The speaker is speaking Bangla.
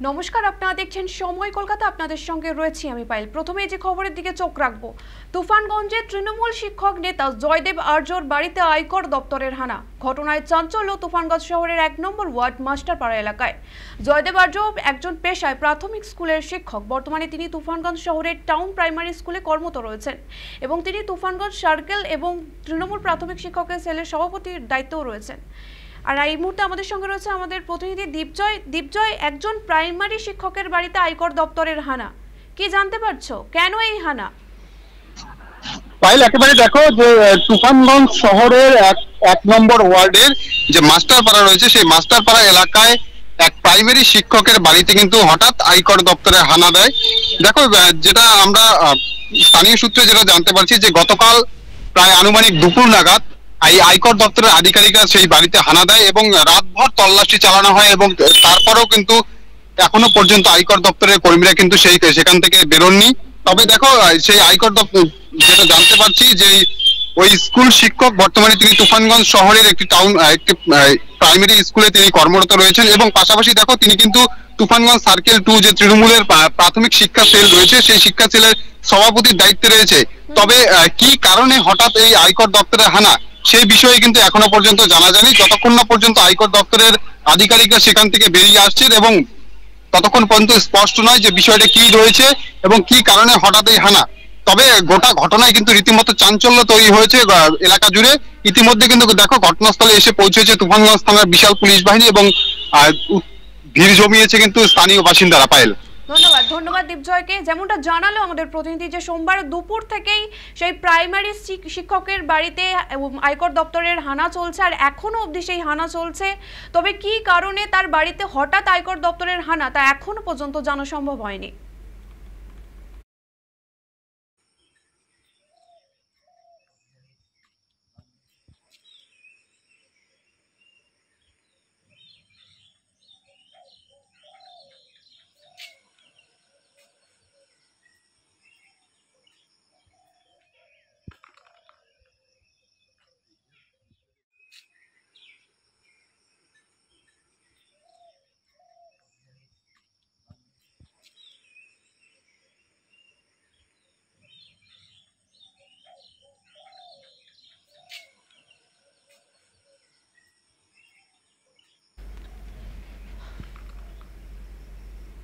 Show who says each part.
Speaker 1: নমস্কার, আপনারা দেখছেন সময় কলকাতা। আপনাদের সঙ্গে রয়েছি আমি পায়েল। প্রথমে যে খবরের দিকে চোখ রাখবো, তুফানগঞ্জে তৃণমূল শিক্ষক নেতা জয়দেব আর্যর বাড়িতে আয়কর দপ্তরের হানা। ঘটনায় চাঞ্চল্য তুফানগঞ্জ শহরের 1 নম্বর ওয়ার্ড মাস্টারপাড়া এলাকায়। জয়দেব আর্য একজন পেশায় প্রাথমিক স্কুলের শিক্ষক। বর্তমানে তিনি তুফানগঞ্জ শহরের টাউন প্রাইমারি স্কুলে কর্মরত রয়েছেন এবং তিনি তুফানগঞ্জ সার্কেল এবং তৃণমূল প্রাথমিক শিক্ষকের সেলের সভাপতির দায়িত্বও রয়েছেন। আর এই মুহূর্তে আমাদের সঙ্গে রয়েছে আমাদের প্রতিনিধি দীপজয়। একজন প্রাইমারি শিক্ষকের বাড়িতে আয়কর দপ্তরের হানা, কি জানতে পারছো কেন এই হানা?
Speaker 2: পাইল, একেবারে দেখো যে তুফানগঞ্জ শহরের 1 নম্বর ওয়ার্ডের যে মাস্টারপাড়া রয়েছে, সেই মাস্টারপাড়া এলাকায় এক প্রাইমারি শিক্ষকের বাড়িতে কিন্তু হঠাৎ আয়কর দপ্তরের হানা দেয়। দেখো, যেটা আমরা স্থানীয় সূত্রে যেটা জানতে পারছি যে গতকাল প্রায় আনুমানিক দুপুর নাগাদ এই আয়কর দপ্তরের আধিকারিকরা সেই বাড়িতে হানা দেয় এবং রাতভর তল্লাশি চালানো হয় এবং তারপরেও কিন্তু এখনো পর্যন্ত আয়কর দপ্তরের কর্মীরা কিন্তু সেখান থেকে বেরোননি। তবে দেখো, সেই আয়কর দপ্তর যেটা জানতে পারছি যে ওই স্কুল শিক্ষক বর্তমানে তিনি তুফানগঞ্জ শহরের একটি প্রাইমারি স্কুলে তিনি কর্মরত রয়েছেন এবং পাশাপাশি দেখো তিনি কিন্তু তুফানগঞ্জ সার্কেল 2 যে তৃণমূলের প্রাথমিক শিক্ষা সেল রয়েছে, সেই শিক্ষা সেলের সভাপতির দায়িত্বে রয়েছে। তবে কি কারণে হঠাৎ এই আয়কর দপ্তরের হানা, সেই বিষয়ে কিন্তু এখনো পর্যন্ত জানা যায়নি। যতক্ষণ না পর্যন্ত আয়কর দপ্তরের আধিকারিকরা সেখান থেকে বেরিয়ে আসছেন এবং ততক্ষণ পর্যন্ত স্পষ্ট নয় যে বিষয়টা কি রয়েছে এবং কি কারণে হঠাৎ এই হানা। তবে গোটা ঘটনায় কিন্তু রীতিমতো চাঞ্চল্য তৈরি হয়েছে এলাকা জুড়ে। ইতিমধ্যে কিন্তু দেখো, ঘটনাস্থলে এসে পৌঁছেছে তুফানগঞ্জ থানার বিশাল পুলিশ বাহিনী এবং ভিড় জমিয়েছে কিন্তু স্থানীয় বাসিন্দারা। পায়েল,
Speaker 1: ধন্যবাদ দীপজয়কে। যেমনটা জানালো আমাদের প্রতিনিধি যে সোমবার দুপুর থেকেই সেই প্রাইমারি শিক্ষকের বাড়িতে আয়কর দপ্তরের হানা চলছে আর এখনো অবধি সেই হানা চলছে। তবে কি কারণে তার বাড়িতে হঠাৎ আয়কর দপ্তরের হানা, তা এখনো পর্যন্ত জানা সম্ভব হয়নি।